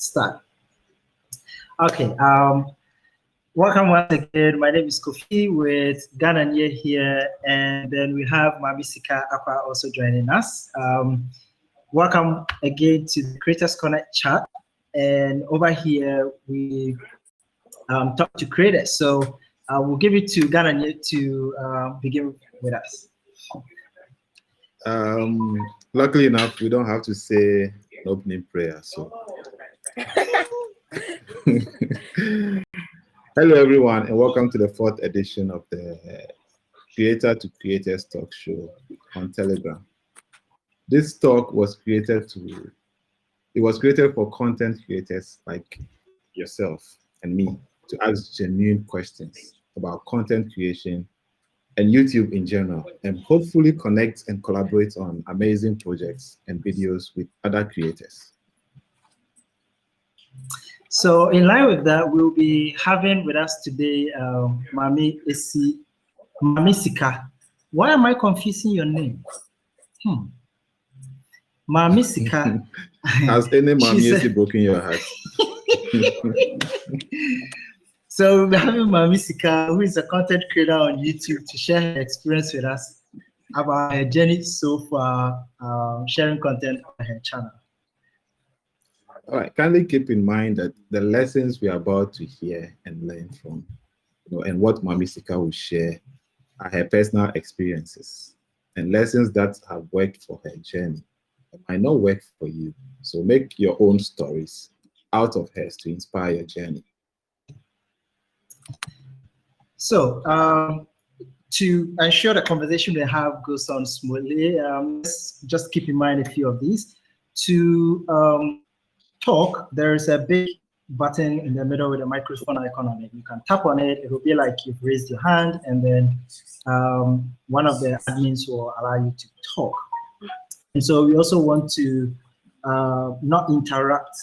Start. Okay. Welcome once again. My name is Kofi with Gananye here, and then we have Maame Sika Aqua also joining us. Welcome again to the Creators Connect chat, and over here we talk to creators. So we'll give it to Gananye to begin with us. Luckily enough, we don't have to say an opening prayer. So, hello everyone, and welcome to the 4th edition of the Creator to Creators Talk Show on Telegram. This talk was created for content creators like yourself and me to ask genuine questions about content creation and YouTube in general, and hopefully connect and collaborate on amazing projects and videos with other creators. So in line with that, we'll be having with us today Maame Sika. Why am I confusing your name? Maame Sika. Has any Maame broken your heart? So we're having Maame Sika, who is a content creator on YouTube, to share her experience with us about her journey so far, sharing content on her channel. All right, kindly keep in mind that the lessons we are about to hear and learn from, and what Maame Sika will share are her personal experiences and lessons that have worked for her journey. It might not work for you, so make your own stories out of hers to inspire your journey. So, to ensure the conversation we have goes on smoothly, let's just keep in mind a few of these. To talk, there is a big button in the middle with a microphone icon on it. You can tap on it. It will be like you've raised your hand, and then one of the admins will allow you to talk. And so we also want to not interrupt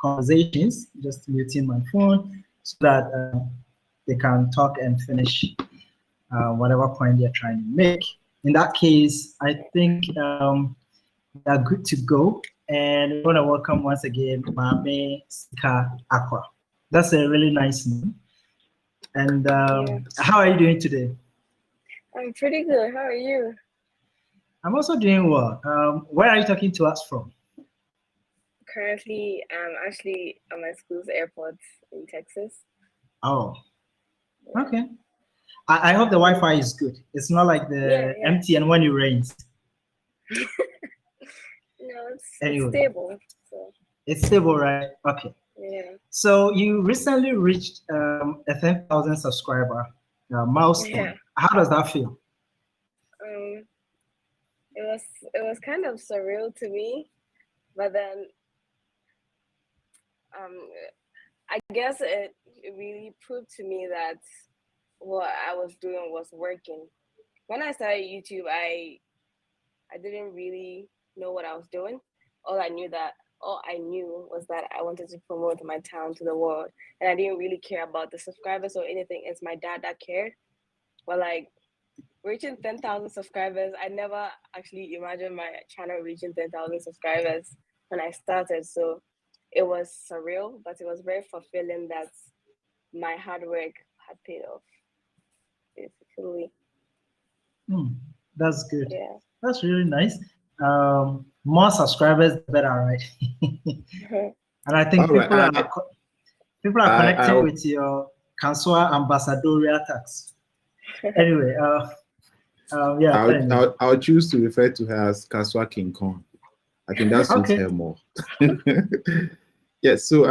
conversations, just muting my phone so that they can talk and finish whatever point they're trying to make. In that case, I think we are good to go. And I want to welcome once again Maame Sika Aqua. That's a really nice name. And how are you doing today? I'm pretty good. How are you? I'm also doing well. Where are you talking to us from? Currently, I'm actually at my school's airport in Texas. Oh, okay. I hope the Wi-Fi is good. It's not like the MTN when it rains. No, it's stable. So. It's stable, right? Okay. Yeah. So you recently reached a 10,000 subscriber milestone. Yeah. How does that feel? It was kind of surreal to me, but then I guess it really proved to me that what I was doing was working. When I started YouTube, I didn't really know what I was doing. All I knew was that I wanted to promote my town to the world, and I didn't really care about the subscribers or anything. It's my dad that cared. But like reaching 10,000 subscribers, I never actually imagined my channel reaching 10,000 subscribers when I started. So it was surreal, but it was very fulfilling that my hard work had paid off. Basically. That's good. Yeah. That's really nice. More subscribers, the better, right? And I think people are connecting with your Kasoa ambassadorial tax. Anyway, I'll choose to refer to her as Kasoa King Kong. I think that suits her more. Yes. So,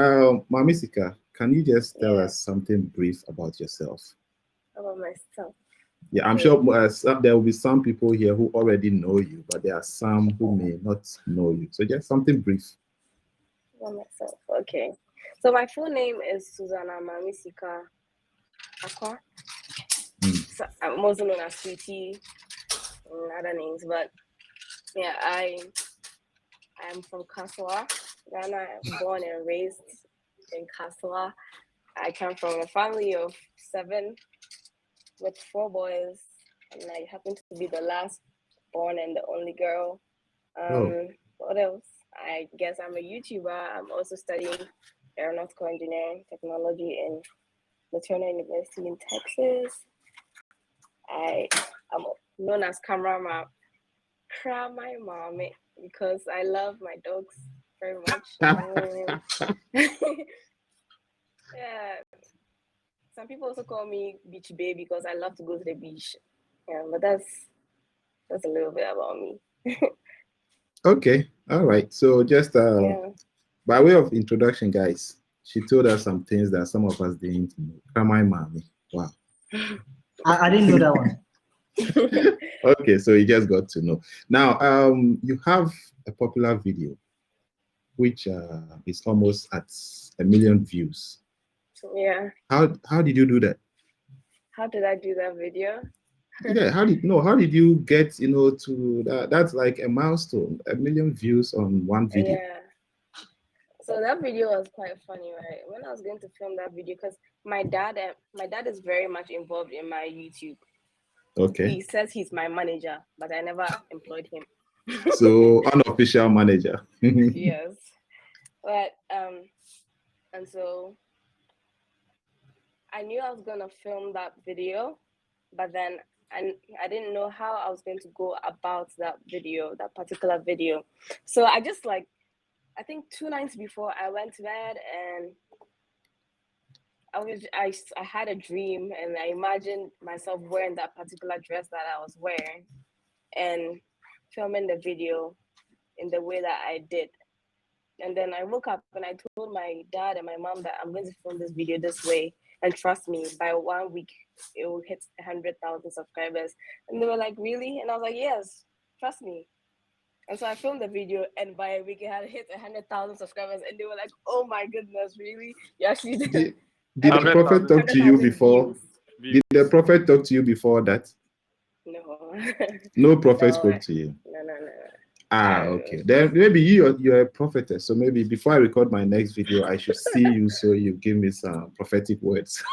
Maame Sika, can you just tell us something brief about yourself? About myself. Yeah, I'm sure there will be some people here who already know you, but there are some who may not know you. So just something brief. About myself. Okay. So my full name is Susanna Maame Sika Aqua. So I'm also known as Sweetie and other names, but yeah, I am from Kasoa, Ghana. I'm born and raised in Kasoa. I come from a family of 7 with 4 boys, and I happen to be the last born and the only girl. What else? I guess I'm a YouTuber. I'm also studying aeronautical engineering technology in the Turner University in Texas. I am known as Camera My Maame because I love my dogs very much. Yeah. Some people also call me Beach Baby because I love to go to the beach. Yeah, but that's a little bit about me. Okay, all right. So just Yeah. by way of introduction, guys, she told us some things that some of us didn't know. My mommy. Wow. I didn't know that one. Okay, so you just got to know. Now, you have a popular video which is almost at 1 million views. Yeah. How did you do that? How did I do that video? Yeah, how did you get to that? That's like a milestone, 1 million views on one video. Yeah. So that video was quite funny, right? When I was going to film that video, because my dad is very much involved in my YouTube. Okay. He says he's my manager, but I never employed him. So unofficial manager. Yes. But and so I knew I was gonna film that video, but then I didn't know how I was going to go about that particular video. So I just like, I think 2 nights before I went to bed, and I had a dream, and I imagined myself wearing that particular dress that I was wearing and filming the video in the way that I did. And then I woke up and I told my dad and my mom that I'm going to film this video this way. And trust me, by 1 week, it will hit 100,000 subscribers. And they were like, really? And I was like, yes, trust me. And so I filmed the video, and by a week, it had hit 100,000 subscribers. And they were like, oh my goodness, really? You actually did. Did the prophet talk to you before? Views. Did the prophet talk to you before that? No. No prophet spoke to you. No. Ah, okay. Then maybe you're a prophetess. So maybe before I record my next video, I should see you so you give me some prophetic words.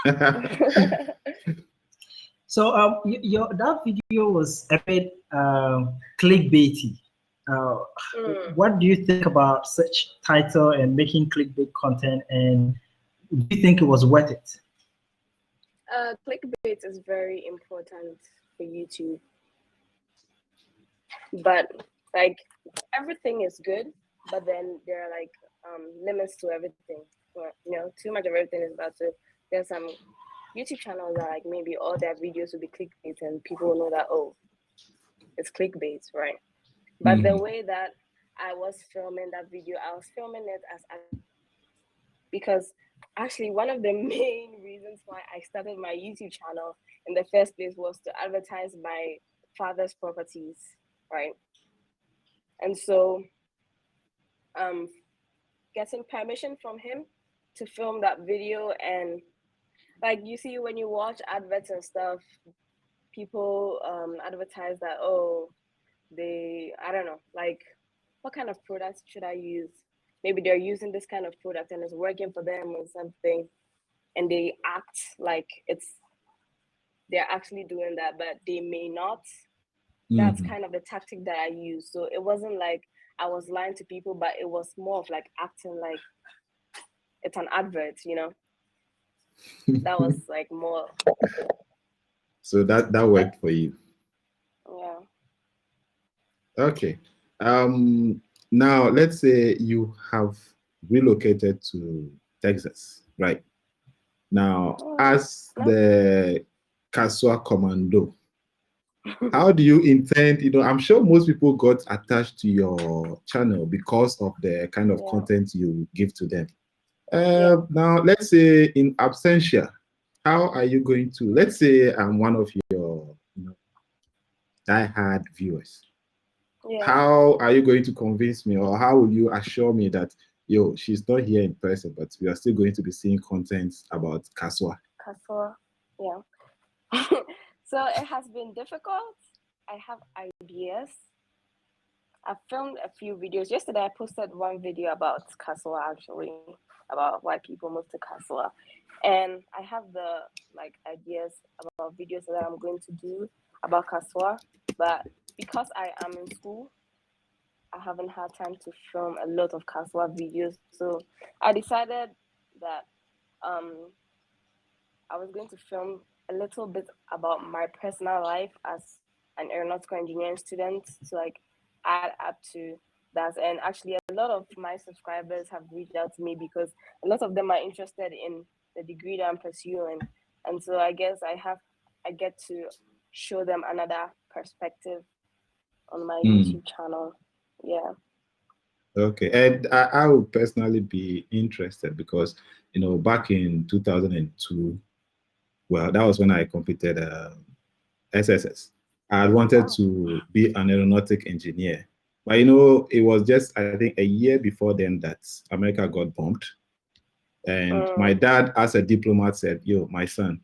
So that video was a bit clickbaity. What do you think about such title and making clickbait content, and do you think it was worth it? Clickbait is very important for YouTube, but like everything is good, but then there are like limits to everything. Too much of everything is bad. So there's some YouTube channels that like maybe all their videos will be clickbait, and people will know that, oh, it's clickbait, right? But the way that I was filming that video, I was filming it because actually one of the main reasons why I started my YouTube channel in the first place was to advertise my father's properties, right? And so getting permission from him to film that video, and like you see when you watch adverts and stuff, people advertise that, oh, I don't know, like, what kind of products should I use? Maybe they're using this kind of product and it's working for them or something, and they act like they're actually doing that, but they may not. That's kind of the tactic that I use. So it wasn't like I was lying to people, but it was more of like acting like it's an advert, That was like more. So that worked for you. Yeah. Okay. Now let's say you have relocated to Texas, right? Now, as the Kasoa commando, how do you intend, I'm sure most people got attached to your channel because of the kind of content you give to them. Now, let's say in absentia, how are you going to, let's say I'm one of your diehard viewers. How are you going to convince me, or how will you assure me that, she's not here in person, but we are still going to be seeing content about Kasoa? Yeah. So it has been difficult. I have ideas. I filmed a few videos. Yesterday, I posted one video about Kasoa, actually, about why people move to Kasoa. And I have the ideas about videos that I'm going to do about Kasoa. But because I am in school, I haven't had time to film a lot of Kasoa videos. So I decided that um I was going to film a little bit about my personal life as an aeronautical engineering student to like add up to that. And actually, a lot of my subscribers have reached out to me because a lot of them are interested in the degree that I'm pursuing. And so I guess I get to show them another perspective on my YouTube channel. Yeah. Okay, and I would personally be interested because, back in 2002, well, that was when I completed SSS. I wanted to be an aeronautic engineer. But, it was just, I think, a year before then that America got bombed. And my dad, as a diplomat, said, yo, my son,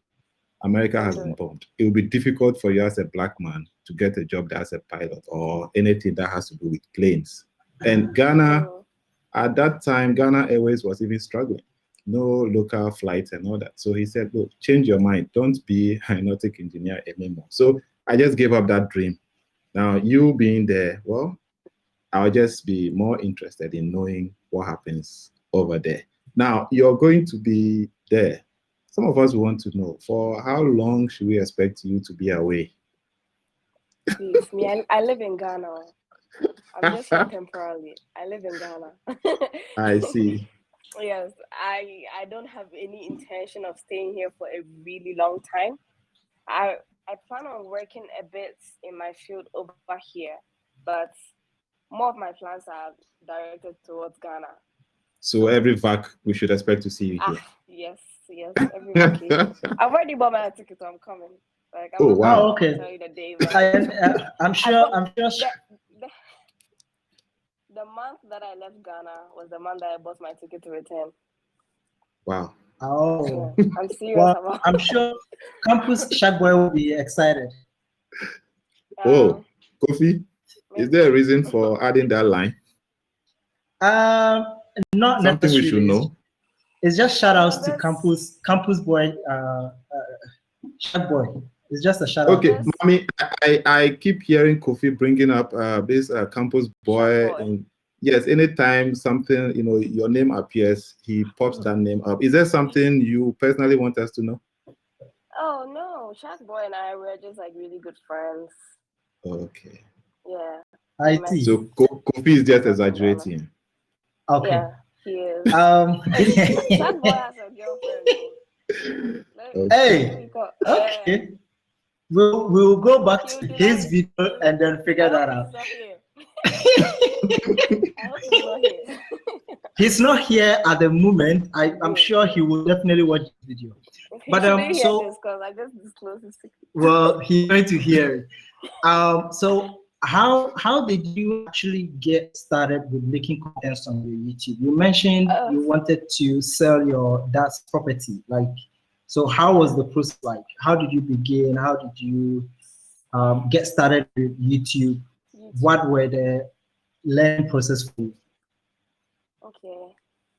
America has been bombed. It will be difficult for you as a black man to get a job as a pilot or anything that has to do with planes. And Ghana, at that time, Ghana Airways was even struggling. No local flights and all that. So he said, look, change your mind. Don't be an aeronautic engineer anymore. So I just gave up that dream. Now, you being there, well, I'll just be more interested in knowing what happens over there. Now, you're going to be there. Some of us want to know, for how long should we expect you to be away? Please, I live in Ghana. I'm just here temporarily. I live in Ghana. I see. Yes, I don't have any intention of staying here for a really long time. I plan on working a bit in my field over here, but more of my plans are directed towards Ghana. So every vac, we should expect to see you here. Yes, every vacation. I've already bought my ticket, so I'm coming. Like, I'm Oh, wow. Okay. Tell you the day. I'm sure. The month that I left Ghana was the month that I bought my ticket to return. Wow. Oh, yeah, I'm serious about. I'm sure Campus Shagboy will be excited. Oh, Kofi, is there a reason for adding that line? Not something necessarily. We should know. It's just shout outs to Campus Boy, Shagboy. It's just a shout out. Okay, Maame, I keep hearing Kofi bringing up this Campus Boy. And yes, anytime something, your name appears, he pops that name up. Is there something you personally want us to know? Oh, no. Shagboy and I were just like really good friends. Okay. Yeah. I see. So Kofi is just exaggerating. Okay. Yeah, he is. Shagboy has a girlfriend. Hey. Okay. We'll go back to his video and then figure that out. I hope he's not here. He's not here at the moment. I'm sure he will definitely watch the video. But so because I just disclosed his secret. Well, he's going to hear it. So how did you actually get started with making content on your YouTube? You mentioned you wanted to sell your dad's property. So how was the process like? How did you begin? How did you get started with YouTube? What were the learning process for you? Okay,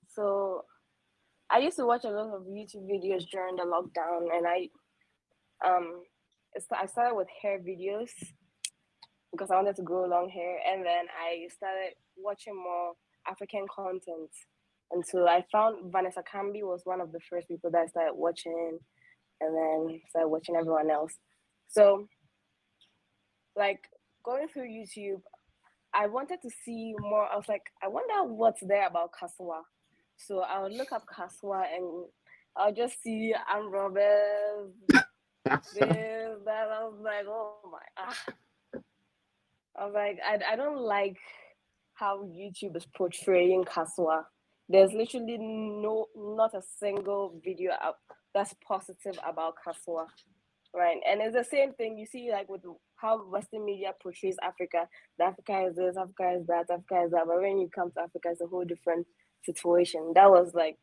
so I used to watch a lot of YouTube videos during the lockdown, and I started with hair videos because I wanted to grow long hair, and then I started watching more African content. And so I found Vanessa Camby was one of the first people that I started watching, and then started watching everyone else. So, like, going through YouTube, I wanted to see more. I was like, I wonder what's there about Kasoa. So I would look up Kasoa and I'll just see Anne Roberts, this, that. I was like, oh my. I was like, I don't like how YouTube is portraying Kasoa. There's literally not a single video up that's positive about Kasoa, right? And it's the same thing you see like with how Western media portrays Africa. Africa is this, Africa is that, Africa is that. But when you come to Africa, it's a whole different situation. That was like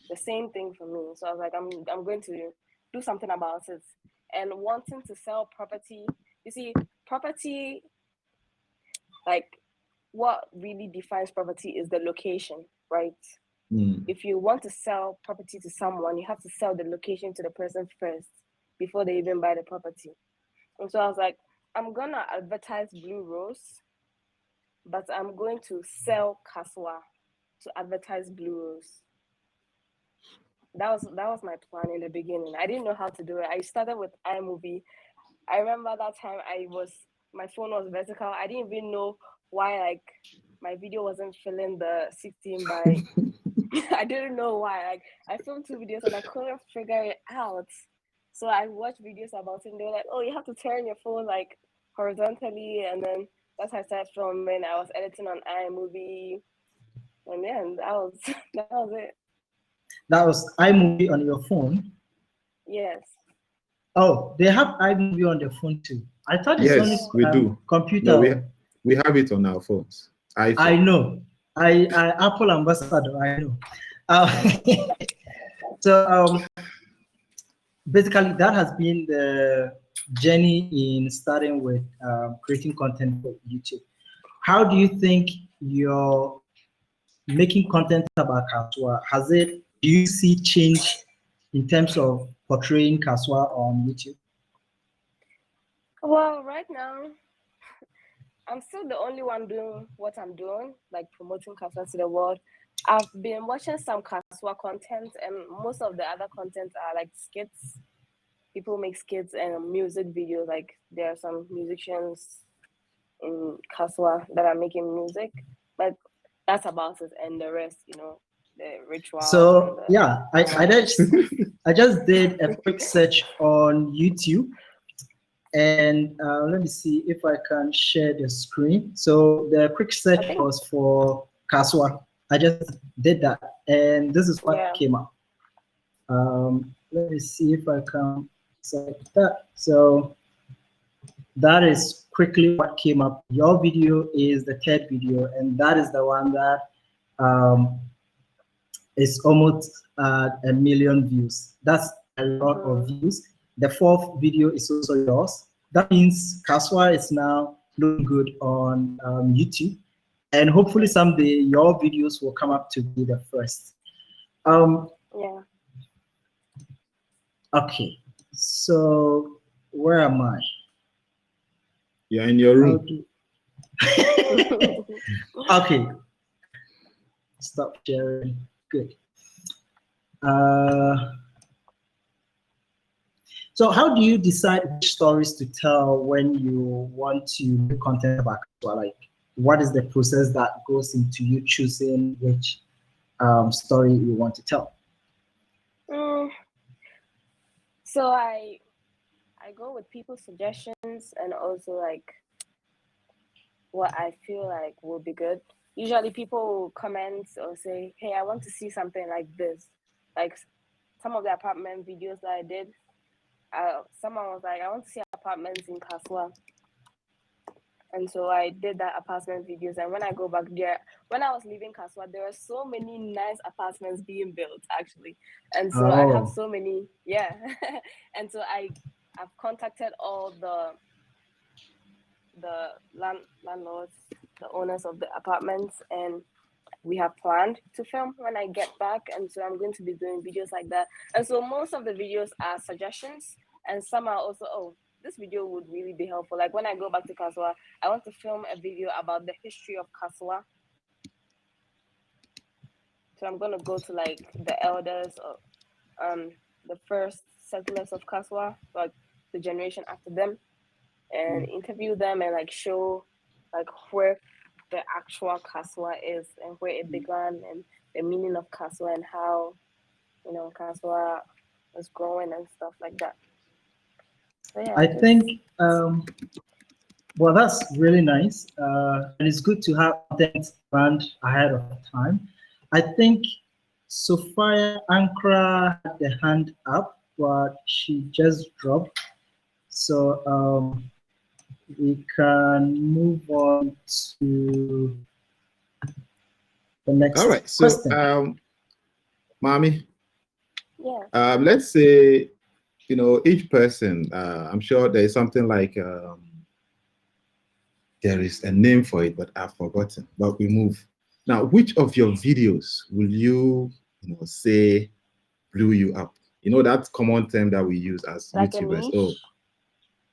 the same thing for me. So I was like, I'm going to do something about it. And wanting to sell property, you see, property, like what really defines property is the location, right? If you want to sell property to someone, you have to sell the location to the person first before they even buy the property. And so I was like, I'm gonna advertise Blue Rose but I'm going to sell Kasoa to advertise Blue Rose. That was my plan in the beginning. I didn't know how to do it. I started with iMovie. I remember that time my phone was vertical. I didn't even know why like my video wasn't filling the 16 by I didn't know why. Like I filmed 2 videos and I couldn't figure it out. So I watched videos about it and they were like, oh, you have to turn your phone like horizontally, and then that's how I started filming. I was editing on iMovie. And then that was it. That was iMovie on your phone? Yes. Oh, they have iMovie on their phone too. I thought it's only Yes, we do. computer. No, we have it on our phones. iPhone. I know. I Apple ambassador. I know. So basically, that has been the journey in starting with creating content for YouTube. How do you think you're making content about Kasoa? Do you see change in terms of portraying Kasoa on YouTube? Well, right now, I'm still the only one doing what I'm doing, like promoting Kasoa to the world. I've been watching some Kasoa content, and most of the other content are like skits. People make skits and music videos. Like there are some musicians in Kasoa that are making music, but that's about it. And the rest, the rituals. So yeah, I just did a quick search on YouTube, and let me see if I can share the screen. So the quick search was for Kasoa. I just did that, and this is what came up. Let me see if I can select that. So that is quickly what came up. Your video is the 3rd video, and that is the one that is almost 1 million views. That's a lot of views. The 4th video is also yours. That means Kasoa is now looking good on YouTube, and hopefully someday your videos will come up to be the first. Yeah. Okay, so where am I? You're in your room. Okay. Stop sharing. Good. So how do you decide which stories to tell when you want to make content about Kasoa? Like, what is the process that goes into you choosing which story you want to tell? So I go with people's suggestions and also like what I feel like will be good. Usually people will comment or say, hey, I want to see something like this. Like some of the apartment videos that I did, someone was like, I want to see apartments in Kasoa. And so I did that apartment videos. And when I go back there, when I was leaving Kasoa, there were so many nice apartments being built actually. And so I have so many, and so I've contacted all the landlords, the owners of the apartments, and we have planned to film when I get back. And so I'm going to be doing videos like that. And so most of the videos are suggestions, and some are also, this video would really be helpful. Like when I go back to Kasoa, I want to film a video about the history of Kasoa. So I'm going to go to like the elders or the first settlers of Kasoa, like the generation after them, and interview them and like show like where the actual Kasoa is and where it began and the meaning of Kasoa and how Kasoa was growing and stuff like that. So, yeah, I think well, that's really nice, and it's good to have content planned ahead of time. I think Sophia Ankara had the hand up, but she just dropped. So we can move on to the next All right. So, question. Maame, yeah. Let's say, each person, I'm sure there is something like, there is a name for it, but I've forgotten, but we move. Now, which of your videos will you, say blew you up? That common term that we use as Like YouTubers.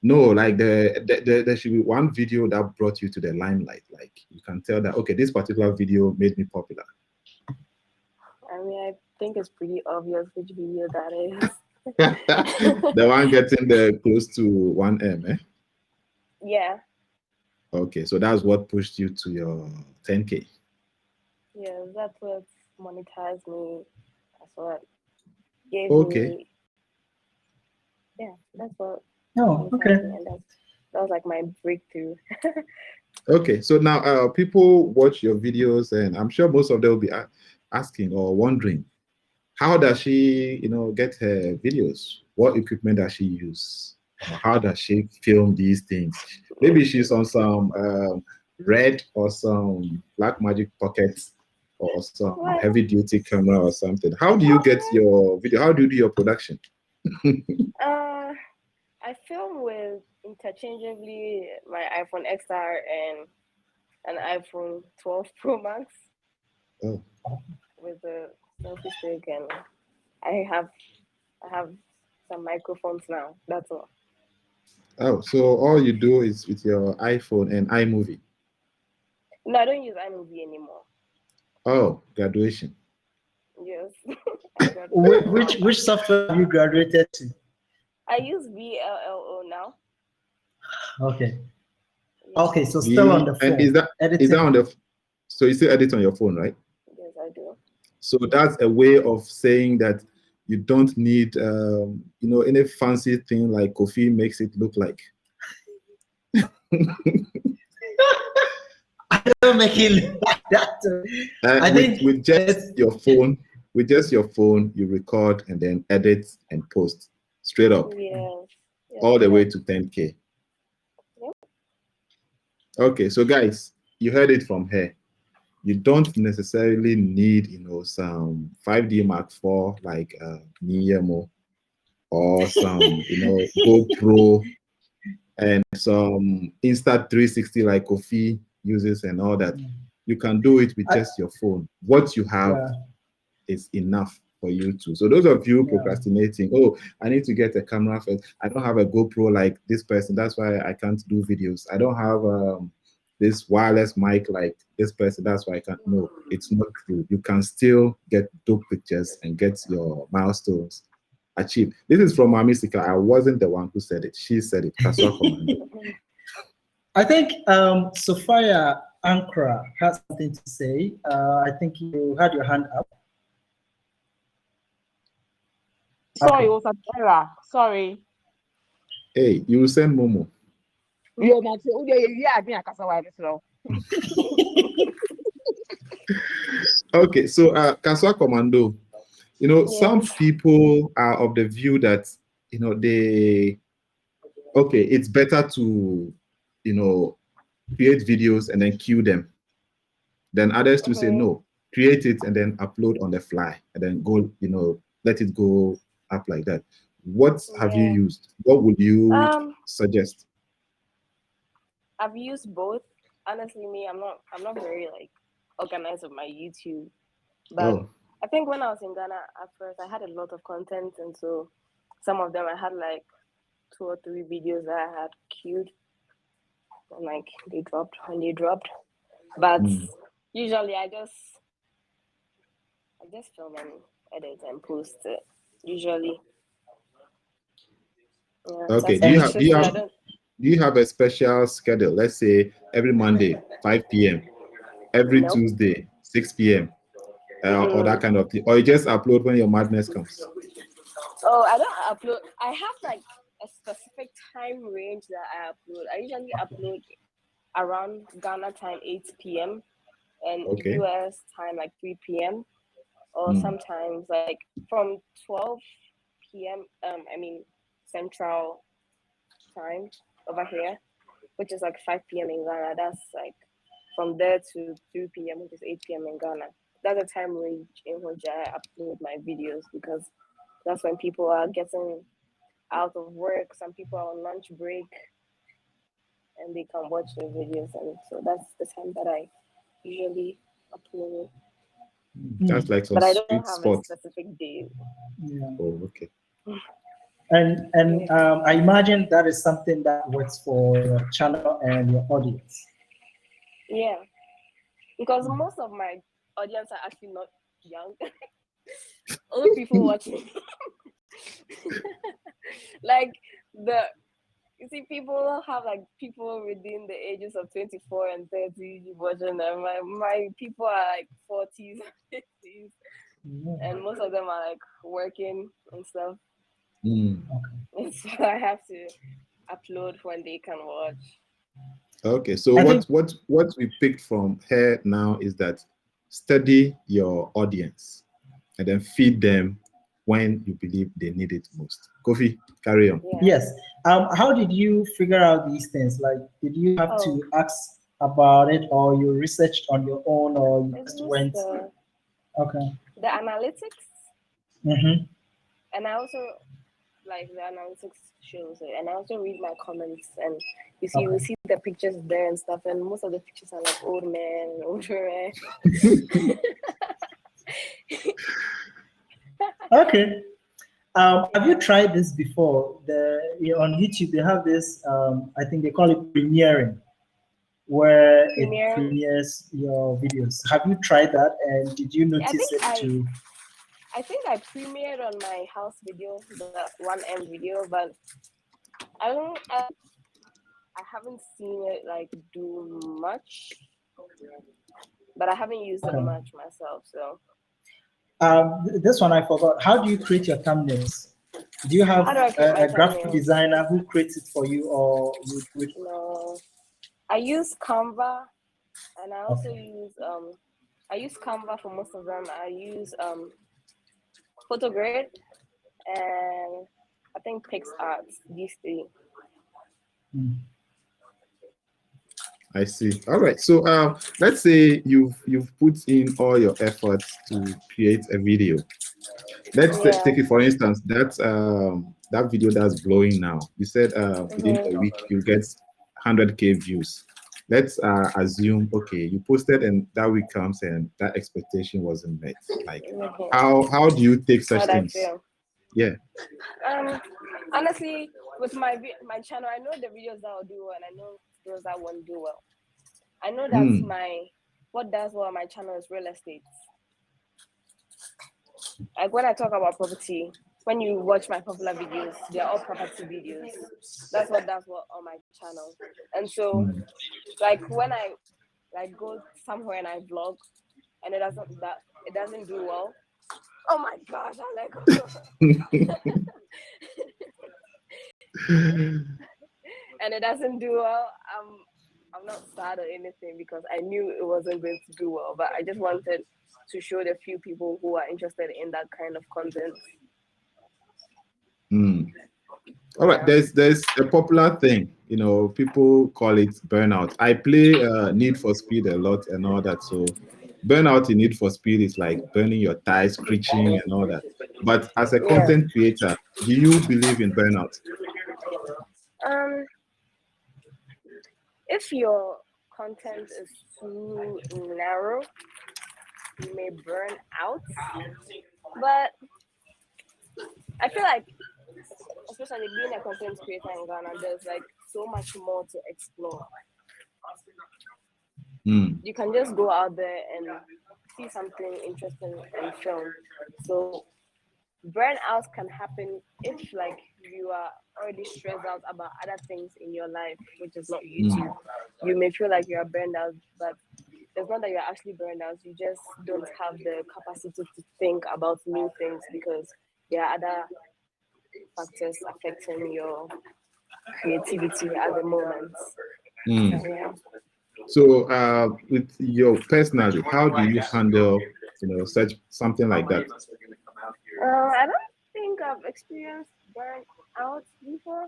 No, like there should be one video that brought you to the limelight. Like you can tell that, okay, this particular video made me popular. I mean, I think it's pretty obvious which video that is. The one getting the close to 1M, eh? Yeah. Okay, so that's what pushed you to your 10K. Yeah, that's what monetized me. That's what gave Okay. me. Yeah, that's what. Oh, monetized okay. me, and that was like my breakthrough. Okay, so now people watch your videos, and I'm sure most of them will be asking or wondering, how does she, get her videos? What equipment does she use? How does she film these things? Maybe she's on some red or some black magic pockets or some What? heavy duty camera or something. How do you get your video? How do you do your production? I film with interchangeably my iPhone XR and an iPhone 12 Pro Max Oh. with a selfie stick, and I have some microphones now. That's all. Oh, so all you do is with your iPhone and iMovie. No, I don't use iMovie anymore. Oh, graduation. Yes. Which software have you graduated to? I use VLLO now. Okay. Yeah. Okay, so still on the phone. And is that on the? So you still edit on your phone, right? Yes, I do. So that's a way of saying that you don't need, any fancy thing like Kofi makes it look like. I don't make it look like that. I think with just your phone, you record and then edit and post straight up, Yes. all the way to 10K. Yep. Okay, so guys, you heard it from her. You don't necessarily need, some 5D Mark IV like Niyemo or some, GoPro and some Insta360 like Kofi uses and all that. You can do it with just your phone. What you have is enough for you to. So those of you procrastinating, oh, I need to get a camera first. I don't have a GoPro like this person. That's why I can't do videos. I don't have this wireless mic like this person. That's why I can't. No, it's not true. You can still get dope pictures and get your milestones achieved. This is from Maame Sika. I wasn't the one who said it. She said it. Kasoa Commando. I think Sophia Ankara has something to say. I think you had your hand up. Sorry, it was an error. Sorry. Hey, you send Momo. Okay, so Kasoa Commando, some people are of the view that, it's better to, create videos and then queue them. Then others to say, no, create it and then upload on the fly and then go, let it go up like that. What have you used? What would you suggest? I've used both. Honestly, I'm not very organized with my YouTube, but I think when I was in Ghana at first, I had a lot of content, and so some of them I had like 2 or 3 videos that I had queued, and they dropped when they dropped. But usually I just film and edit and post it. Usually. Yeah, okay. Do you have a special schedule? Let's say every Monday 5 p.m. every Tuesday 6 p.m. Or that kind of thing, or you just upload when your madness comes? Oh, I don't upload. I have a specific time range that I upload. I usually upload around Ghana time 8 p.m. and US time 3 p.m. or sometimes from 12 p.m. Central time over here, which is 5 p.m. in Ghana. That's from there to 3 p.m., which is 8 p.m. in Ghana. That's a time range in which I upload my videos because that's when people are getting out of work. Some people are on lunch break and they can watch the videos, and so that's the time that I usually upload. That's like some but I don't sweet have spot. a specific day. Yeah. Oh, okay. And I imagine that is something that works for your channel and your audience. Yeah, because most of my audience are actually not young. Older people watching. Like you see, people have like people within the ages of 24 and 30 watching them. My people are like 40s, 50s, and most of them are like working and stuff. And so I have to upload when they can watch. Okay, so what we picked from here now is that study your audience and then feed them when you believe they need it most. Kofi, carry on. Yeah. Yes. How did you figure out these things? Like, did you have to ask about it, or you researched on your own, or you just went? Okay. The analytics. Mm-hmm. And I also like the analytics shows it, and I also read my comments, and you see the pictures there and stuff, and most of the pictures are like old men, older men. Okay. Have you tried this before? On YouTube they have this. I think they call it premiering, where it premieres your videos. Have you tried that? And did you notice it too? I think I premiered on my house video, the 1M video, but I haven't seen it like do much. But I haven't used it much myself, so. This one I forgot. How do you create your thumbnails? Do you have a graphic designer who creates it for you, or you do it? No, I use Canva, and I also use I use Canva for most of them. I use Photogrid, and I think PixArt. These three. I see. All right. So let's say you've put in all your efforts to create a video. Let's take it for instance. That video that's blowing now. You said within a week you'll get 100K views. Let's assume you posted and that week comes and that expectation wasn't met. Like how do you take such things? Yeah. Honestly, with my channel, I know the videos that will do well, and I know those that won't do well. I know that what does well on my channel is real estate. Like when I talk about property, when you watch my popular videos, they're all property videos. That's what does well on my channel. And so, like when I like go somewhere and I vlog, and it doesn't do well. Oh my gosh, I like. And it doesn't do well. I'm not sad or anything because I knew it wasn't going to do well, but I just wanted to show the few people who are interested in that kind of content. All right, there's a popular thing, people call it burnout. I play Need for Speed a lot and all that, so burnout in Need for Speed is like burning your tires, screeching and all that. But as a content creator, do you believe in burnout? If your content is too narrow, you may burn out. But I feel like, especially being a content creator in Ghana, there's like so much more to explore. You can just go out there and see something interesting and film. So burnout can happen if like you are already stressed out about other things in your life, which is not YouTube. You may feel like you are burned out, but it's not that you're actually burned out. You just don't have the capacity to think about new things because there are other factors affecting your creativity at the moment. So with your personally, how do you handle such something like that? I don't think I've experienced burnout before.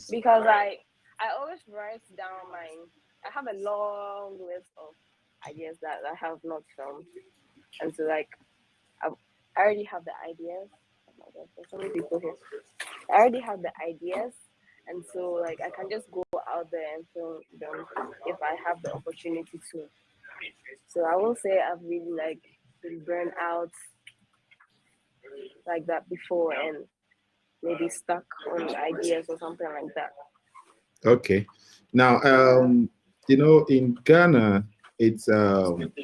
Because I always write down I have a long list of ideas that I have not filmed, and so like I already have the ideas. Oh my God, there's so many people here. I already have the ideas, and so like I can just go out there and film them if I have the opportunity to. So I won't say I've really like been burned out like that before, and maybe stuck on ideas or something like that. Okay. Now, in Ghana, it's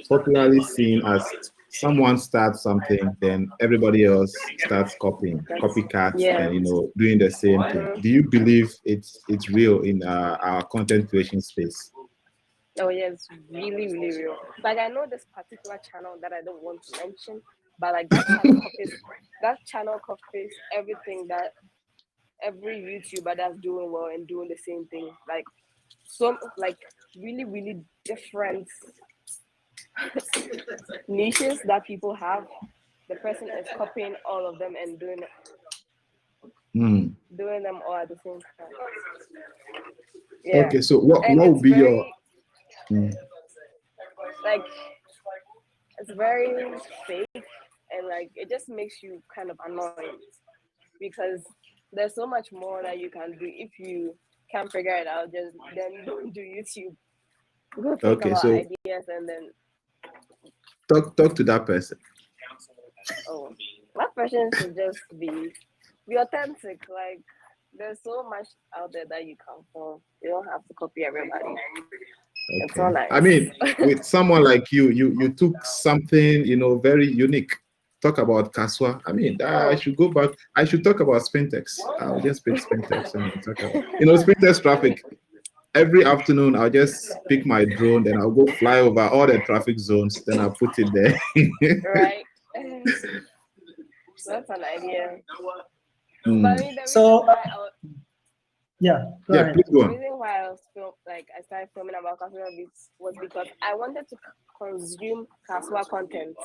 popularly seen as someone starts something, then everybody else starts copying, copycats, Yeah. and doing the same thing. Do you believe it's real in our content creation space? Oh yeah, it's really, really real. Like I know this particular channel that I don't want to mention, but like that channel copies everything that every YouTuber that's doing well and doing the same thing. Like some like really, really different niches that people have. The person is copying all of them and doing them all at the same time. Yeah. Okay, so what And would be your like it's very fake and like it just makes you kind of annoyed because there's so much more that you can do if you can't figure it out. Just then don't do YouTube. Go think Okay, about so ideas and then talk to that person. oh, that person should just be authentic. Like there's so much out there that you can follow. You don't have to copy everybody. It's all Okay. nice. I mean, with someone like you took something very unique. Talk about Kasoa. I mean, I should go back. I should talk about Spintex. I'll just pick Spintex and talk about Spintex traffic. Every afternoon, I'll just pick my drone, then I'll go fly over all the traffic zones. Then I'll put it there. Right. That's an idea. But I mean, Please go the on. reason why I started filming about Kasoa beats was because I wanted to consume Kasoa content,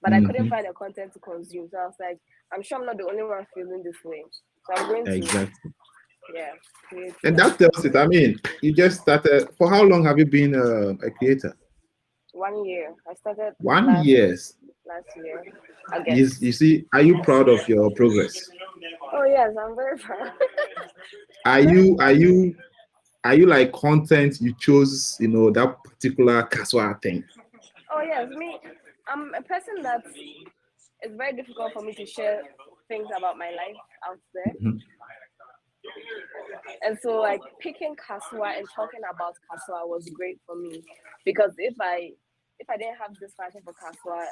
but I couldn't find the content to consume. So I was like, I'm sure I'm not the only one feeling this way. So I'm going to create and that tells it. I mean, you just started. For how long have you been a creator? 1 year. I started 1 year. Last year, I guess. You see, are you proud of your progress? Oh yes, I'm very proud. Are you like content you chose, that particular Kasoa thing? Oh yes, me. I'm a person that it's very difficult for me to share things about my life out there. And so like picking Kasoa and talking about Kasoa was great for me because if I didn't have this passion for Kasoa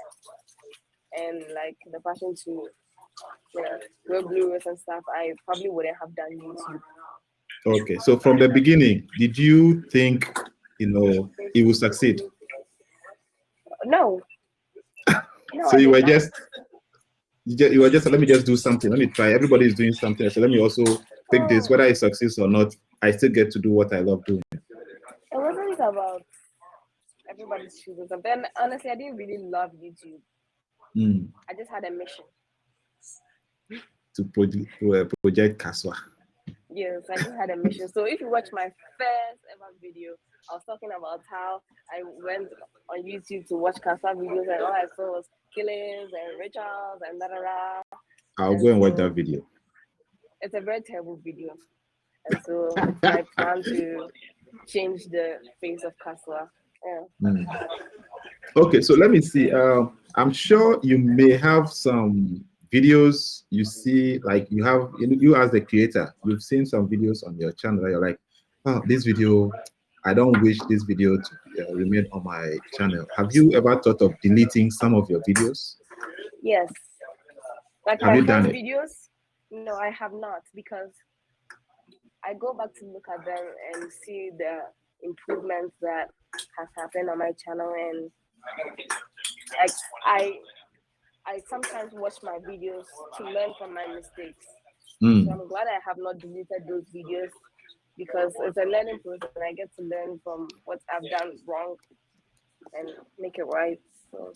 and like the passion to grow blues and stuff, I probably wouldn't have done YouTube. Okay, so from the beginning, did you think it would succeed? No. So you were just let me just do something. Let me try. Everybody is doing something, so let me also pick this. Whether it succeeds or not, I still get to do what I love doing. It wasn't about everybody's choosing something. And honestly, I didn't really love YouTube. I just had a mission to project Kasoa. Yes, I just had a mission. So if you watch my first ever video, I was talking about how I went on YouTube to watch Kasoa videos and all I saw was killings and rituals and da-da-da. I'll go and watch that video. It's a very terrible video. And so I plan to change the face of Kasoa. Yeah. Okay, so let me see. I'm sure you may have some videos you see, like you as the creator, you've seen some videos on your channel that you're like, oh, this video, I don't wish this video to remain on my channel. Have you ever thought of deleting some of your videos? Yes. Like have my you done first it? videos? No, I have not, because I go back to look at them and see the improvements that has happened on my channel, and like I sometimes watch my videos to learn from my mistakes. So I'm glad I have not deleted those videos because it's a learning process and I get to learn from what I've done wrong and make it right. So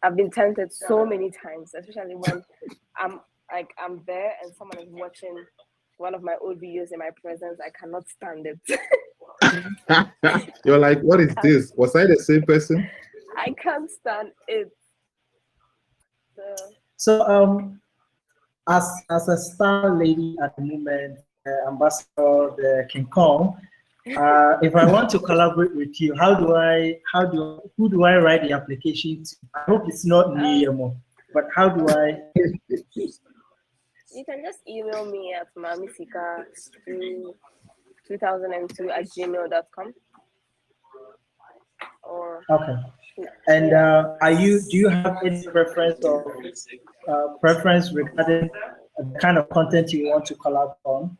I've been tempted so many times, especially when I'm there and someone is watching one of my old videos in my presence. I cannot stand it. You're like, what is this? Was I the same person? I can't stand it. So as a star lady at the moment, ambassador, the King Kong, if I want to collaborate with you, who do I write the application to? I hope it's not me, but how do I? You can just email me at mamesika2002@gmail.com. Or Okay. And do you have any preference regarding the kind of content you want to collab on?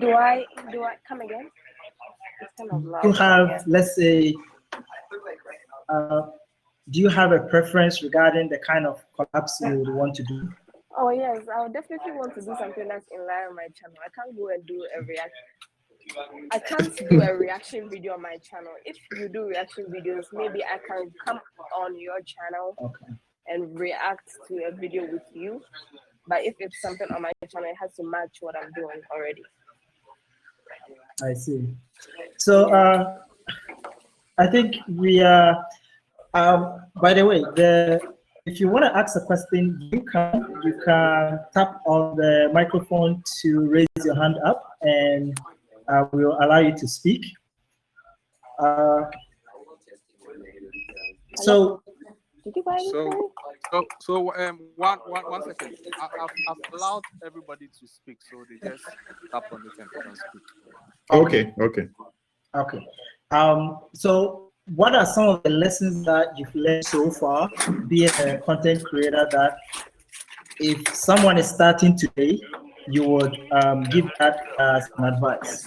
do I come again? It's kind of loud. You have, let's say, do you have a preference regarding the kind of collabs you would want to do? Oh yes, I would definitely want to do something that's in line with my channel. I can't go and do I can't do a reaction video on my channel. If you do reaction videos, maybe I can come on your channel and react to a video with you. But if it's something on my channel, it has to match what I'm doing already. I see. So I think we are. By the way, if you want to ask a question, you can tap on the microphone to raise your hand up, and we'll allow you to speak. So one second. I've allowed everybody to speak, so they just tap on it and can speak. Okay. So what are some of the lessons that you've learned so far being a content creator that if someone is starting today, you would give that as an advice?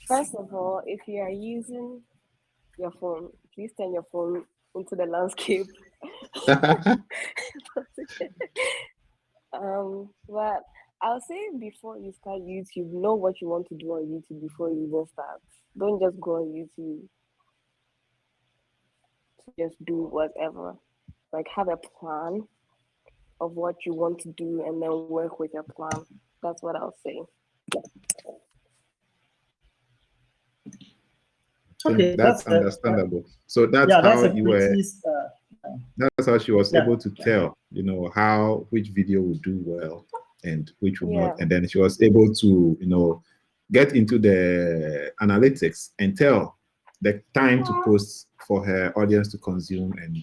First of all, if you are using your phone, please turn your phone into the landscape. But I'll say before you start YouTube, know what you want to do on YouTube before you even start. Don't just go on YouTube to just do whatever. Like, have a plan of what you want to do and then work with your plan. That's what I'll say. Okay, that's understandable. So that's how you were. That's how she was able to tell, which video would do well and which would not. And then she was able to, get into the analytics and tell the time to post for her audience to consume and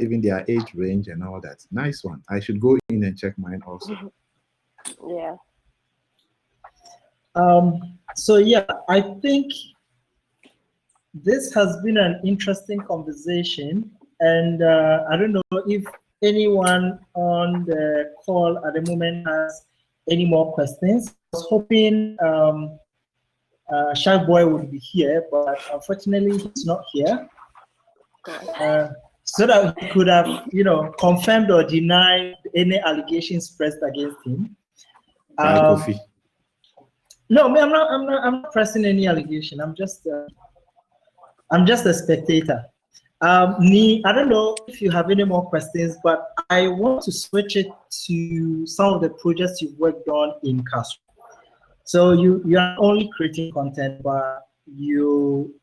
even their age range and all that. Nice one. I should go in and check mine also. Yeah. So yeah, I think this has been an interesting conversation, and I don't know if anyone on the call at the moment has any more questions. I was hoping Shark Boy would be here, but unfortunately he's not here. So that he could have, confirmed or denied any allegations pressed against him. No, I'm not pressing any allegation. I'm just a spectator. I don't know if you have any more questions, but I want to switch it to some of the projects you've worked on in Kasoa. So you are not only creating content, but you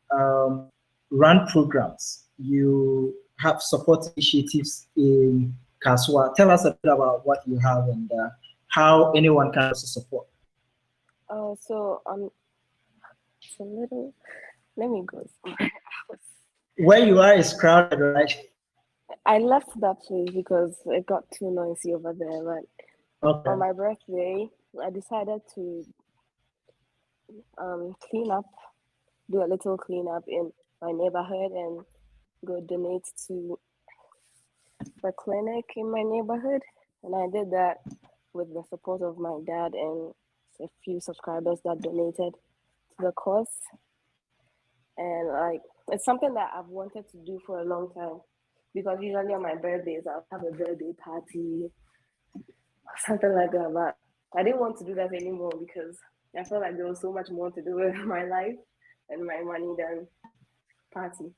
run programs. You have support initiatives in Kasoa. Tell us a bit about what you have and how anyone can also support. So it's a little. Let me go. Where you are is crowded, right? I left that place because it got too noisy over there. But on my birthday, I decided to clean up, do a little cleanup in my neighborhood and go donate to the clinic in my neighborhood. And I did that with the support of my dad and a few subscribers that donated to the cause. And it's something that I've wanted to do for a long time, because usually on my birthdays I'll have a birthday party, something like that. But I didn't want to do that anymore because I felt like there was so much more to do with my life and my money than party.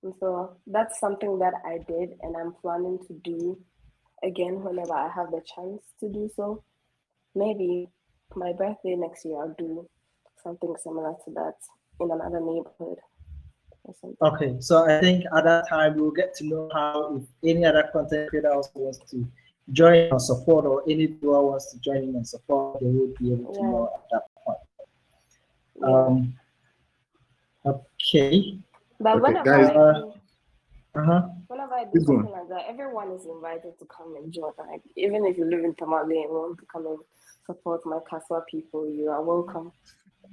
And so that's something that I did, and I'm planning to do again whenever I have the chance to do so. Maybe my birthday next year I'll do something similar to that in another neighborhood or something. Okay, so I think at that time we'll get to know how, if any other content creator also wants to join or support, or any viewer wants to join in and support, they will be able to know at that point. Okay. But guys, Whenever I do Please go something on. like that, everyone is invited to come and join. Like, even if you live in Tamale and want to come and support my Kasoa people, you are welcome.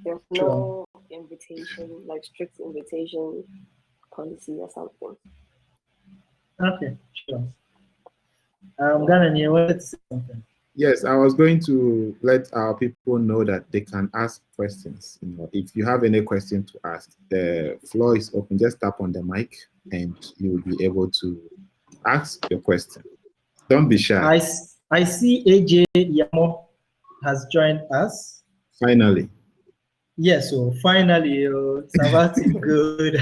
There's no invitation, like strict invitation policy or something. Okay, sure. Ghana, you wanted to say something? Yes, I was going to let our people know that they can ask questions. You know, if you have any question to ask, the floor is open. Just tap on the mic, and you will be able to ask your question. Don't be shy. I see AJ Yamo has joined us. Finally. Yes, so finally, it's about to good.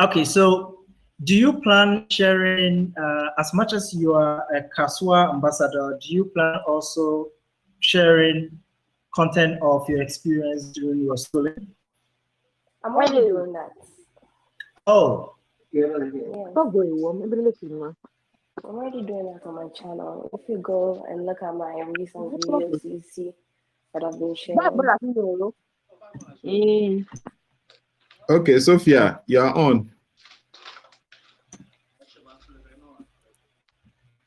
Okay, so do you plan sharing, as much as you are a Kasoa ambassador, do you plan also sharing content of your experience during your schooling? I'm already doing that. Oh. Yeah. I'm already doing that on my channel. If you go and look at my recent videos, you see that I've been sharing. Okay, Sophia, you're on.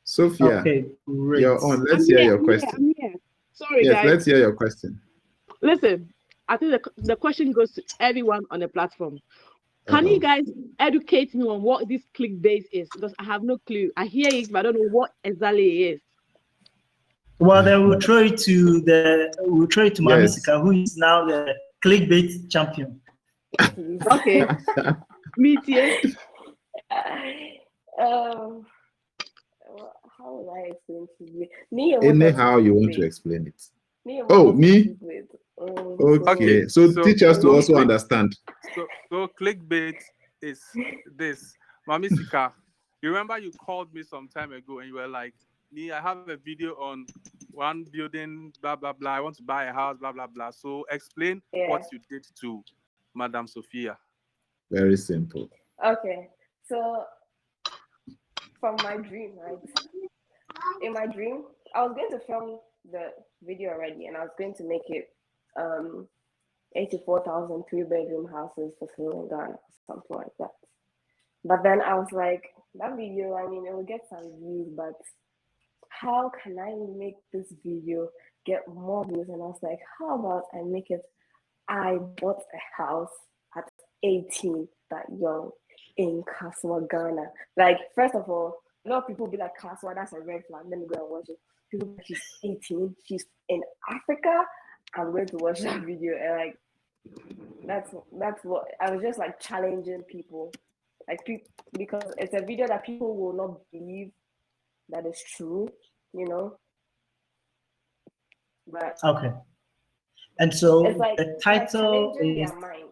Sophia, okay, great. You're on. Let's hear your question. I'm here. Sorry, yes, guys. let's hear your question. Listen, I think the question goes to everyone on the platform. Can you guys educate me on what this clickbait is? Because I have no clue. I hear it, but I don't know what exactly it is. Well, then we'll throw it to Maame Sika, who is now the clickbait champion. Okay. Meet you. How will I explain to you? Anyhow you want to explain it. Me. Okay, so teach us to also understand. So clickbait is this. Maame Sika, you remember you called me some time ago and you were like, me, I have a video on one building, blah, blah, blah. I want to buy a house, blah, blah, blah. So explain what you did to Madam Sophia. Very simple. Okay, so from my dream, right? In my dream, I was going to film the video already, and I was going to make it 84,000 3-bedroom houses for sale in Ghana, something like that. But then I was like, that video, I mean, it will get some views, but how can I make this video get more views? And I was like, how about I make it, I bought a house at 18, that young, in Kasoa, Ghana. Like, first of all, a lot of people be like, Kasoa, that's a red flag. Let me go and watch it. People be like, she's 18, she's in Africa. I'm going to watch that video. And like, that's what I was just like challenging people, like because it's a video that people will not believe that is true, you know. But okay, and so it's like the title is their mind.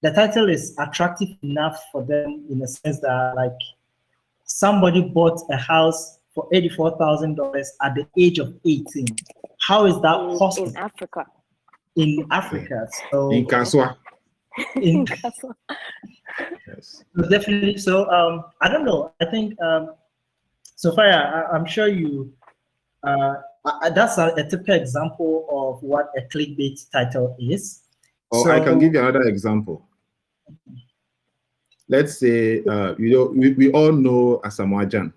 The title is attractive enough for them in the sense that like somebody bought a house for $84,000 at the age of 18. How is that possible? In Africa. In Africa. So in Kasoa. In Kasoa. Yes. So definitely. So I don't know. I think Sophia, I'm sure you that's a typical example of what a clickbait title is. Or I can give you another example. Let's say we all know Asamoah Gyan.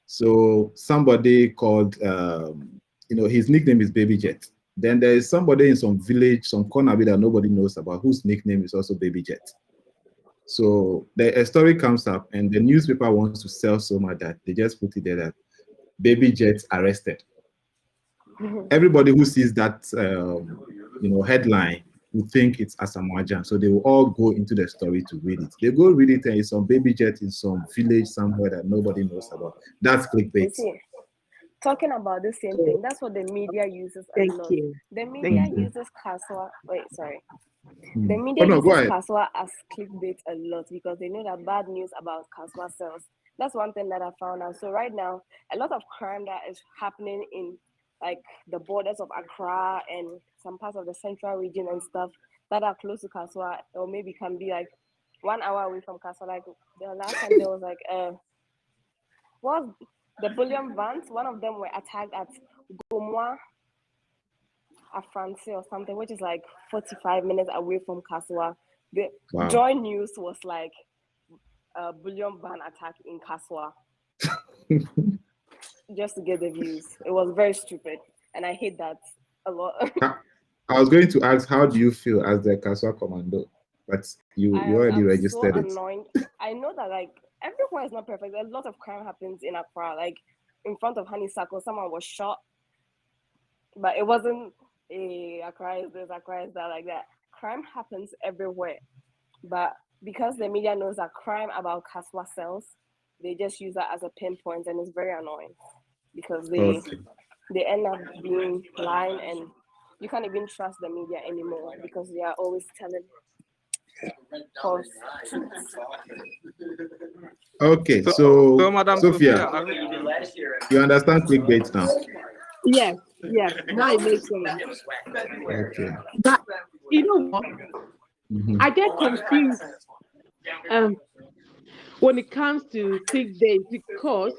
So somebody called his nickname is Baby Jet. Then there is somebody in some village, some corner that nobody knows about, whose nickname is also Baby Jet. So a story comes up and the newspaper wants to sell so much that they just put it there that Baby Jet arrested. Everybody who sees that headline would think it's Asamoah Gyan. So they will all go into the story to read it. They go read it and it's some Baby Jet in some village somewhere that nobody knows about. That's clickbait. Talking about the same thing, that's what the media uses a lot. The media uses Kasoa. The media uses Kasoa as clickbait a lot because they know that bad news about Kasoa sells. That's one thing that I found out. So right now, a lot of crime that is happening in like the borders of Accra and some parts of the central region and stuff that are close to Kasoa, or maybe can be like 1 hour away from Kasoa. Like the last time there was like the bullion vans, one of them were attacked at Gomwa. Afranse or something, which is like 45 minutes away from Kasoa. The Wow. Joy News was like a bullion ban attack in Kasoa just to get the views. It was very stupid, and I hate that a lot. I was going to ask, how do you feel as the Kasoa commando? But you already I'm registered so it. annoyed. I know that like everywhere is not perfect. A lot of crime happens in Accra. Like in front of Honeysuckle, someone was shot, but it wasn't a Accra is this, Accra is that, like that. Crime happens everywhere, but because the media knows that crime about Kasoa sells, they just use that as a pinpoint, and it's very annoying because they end up being blind, and you can't even trust the media anymore because they are always telling false truths. Okay, So, so Madam Sophia, I hope you know. you understand clickbait now? Yes, yes. Now it makes sense. Okay. But you know what? Mhm. I get confused when it comes to clickbait because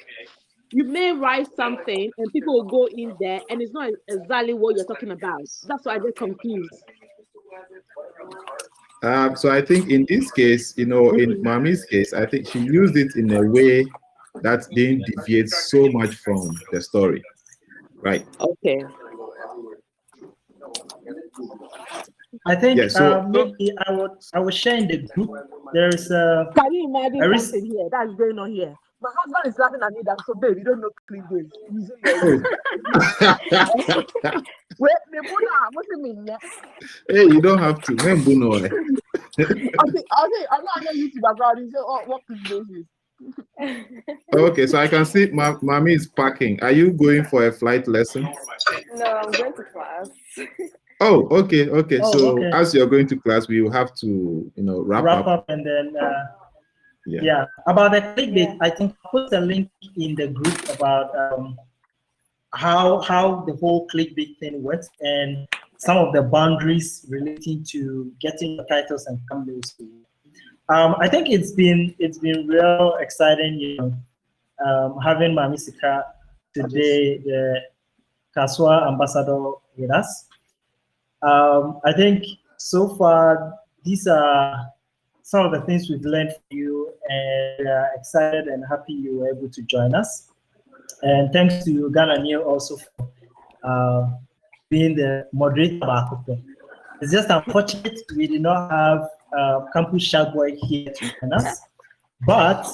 you may write something and people will go in there and it's not exactly what you're talking about. That's why I get confused. So I think in this case, in Mame's case, I think she used it in a way that didn't deviate so much from the story, right? Okay. I think Yeah, so maybe I would share in the group. There's Can you imagine there is something here that's going on here? My husband is laughing at me that so babe, you don't know clickbait. Wait, what do you mean? hey, you don't have to. Men do know, eh? I'm not on YouTube about it. So, what clickbait is? Okay, so I can see Mame is packing. Are you going for a flight lesson? No, I'm going to class. Oh, okay. So okay. as you're going to class, we will have to, wrap up. And then Yeah. about the clickbait. I think I put a link in the group about how the whole clickbait thing works and some of the boundaries relating to getting the titles and thumbnails. I think it's been real exciting, having Maame Sika today, the Kasoa ambassador, with us. I think so far these are some of the things we've learned from you, and we are excited and happy you were able to join us. And thanks to Ghana Neil also for being the moderator. It's just unfortunate we did not have Campus Shagboy here to join us, but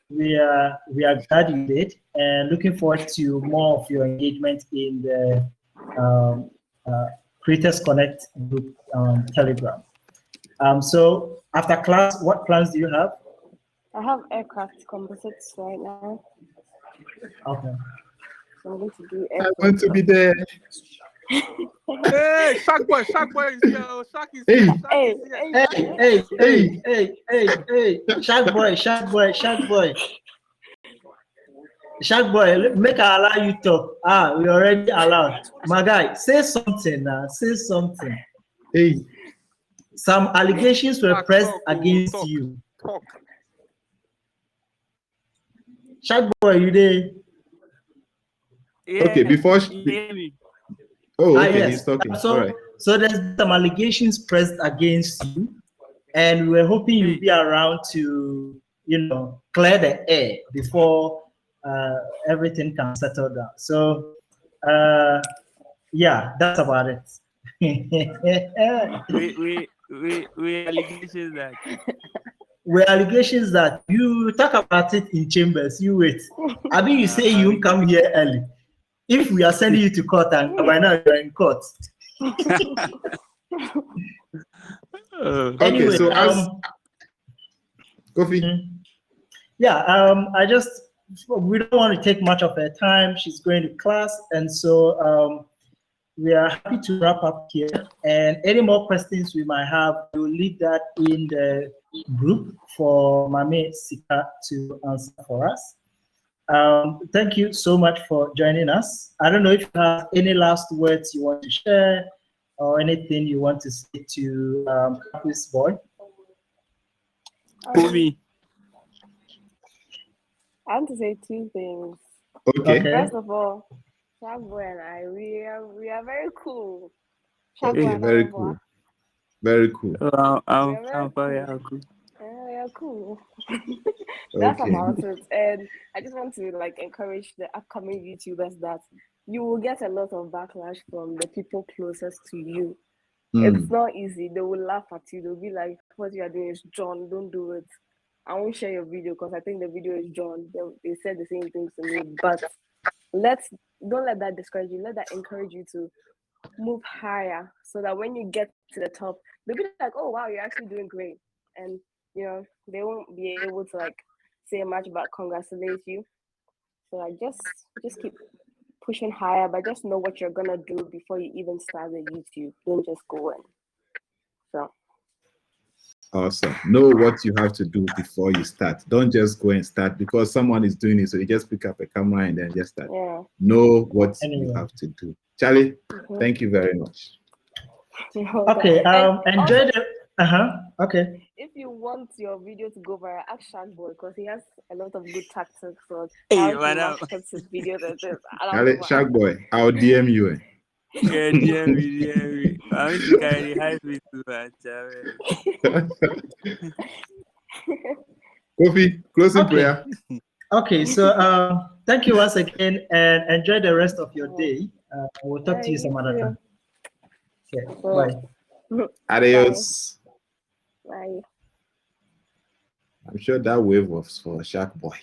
we are glad you did, and looking forward to more of your engagement in the Creators Connect group on Telegram. So after class, what plans do you have? I have aircraft composites right now. Okay. So I'm going to do I want to be there. Hey, Shark Boy is here. Shark is Hey. here. Shark is here. Hey, Shark boy, make I allow you talk. We already allowed. My guy, say something now. Say something. Hey. Some allegations were pressed against talk, you. Talk. Shark boy, you there? Yeah, Okay, before okay, yes. he's talking. So, all right. So there's some allegations pressed against you, and we're hoping you'll be around to, clear the air before everything can settle down. So, yeah, that's about it. we allegations that. We're allegations that you talk about it in chambers. You wait. I mean, you say you come here early. If we are sending you to court and by now you're in court. Anyway, okay, so as Kofi. Yeah, we don't want to take much of her time. She's going to class, and so we are happy to wrap up here. And any more questions we might have, we'll leave that in the group for Maame Sika to answer for us. Thank you so much for joining us. I don't know if you have any last words you want to share or anything you want to say to this boy. Me. I want to say two things. Okay. First of all, Shagboy and I, we are very cool. Shagboy Okay, and very Areboa. cool. Very cool. We I'm are very very cool. happy. Yeah, we are cool. That's Okay. about it. And I just want to like encourage the upcoming YouTubers that you will get a lot of backlash from the people closest to you. It's not easy. They will laugh at you. They'll be like, "What you are doing is John. Don't do it. I won't share your video because I think the video is John." They said the same things to me. But don't let that discourage you. Let that encourage you to move higher, so that when you get to the top, they'll be like, "Oh wow, you're actually doing great," and they won't be able to like say much but congratulate you. So I just keep pushing higher, but just know what you're gonna do before you even start the YouTube. Don't just go in. So Awesome. Know what you have to do before you start. Don't just go and start because someone is doing it. So you just pick up a camera and then just start. yeah. Know what Anyway. you have to do. Charlie, Mhm. thank you very much. Okay. And Enjoy also, the. Okay. if you want your video to go viral, ask Shagboy because he has a lot of good tactics on Hey, how he madam. markets his videos and this. Charlie, Shark Boy, I'll DM you. Yeah, DM me. I'm Sika, the high me too much. Kofi, closing Okay. prayer. Okay. So thank you once again, and enjoy the rest of your day. We'll talk to you some other time. Okay. Bye. Adios. Bye. I'm sure that wave was for Shark Boy.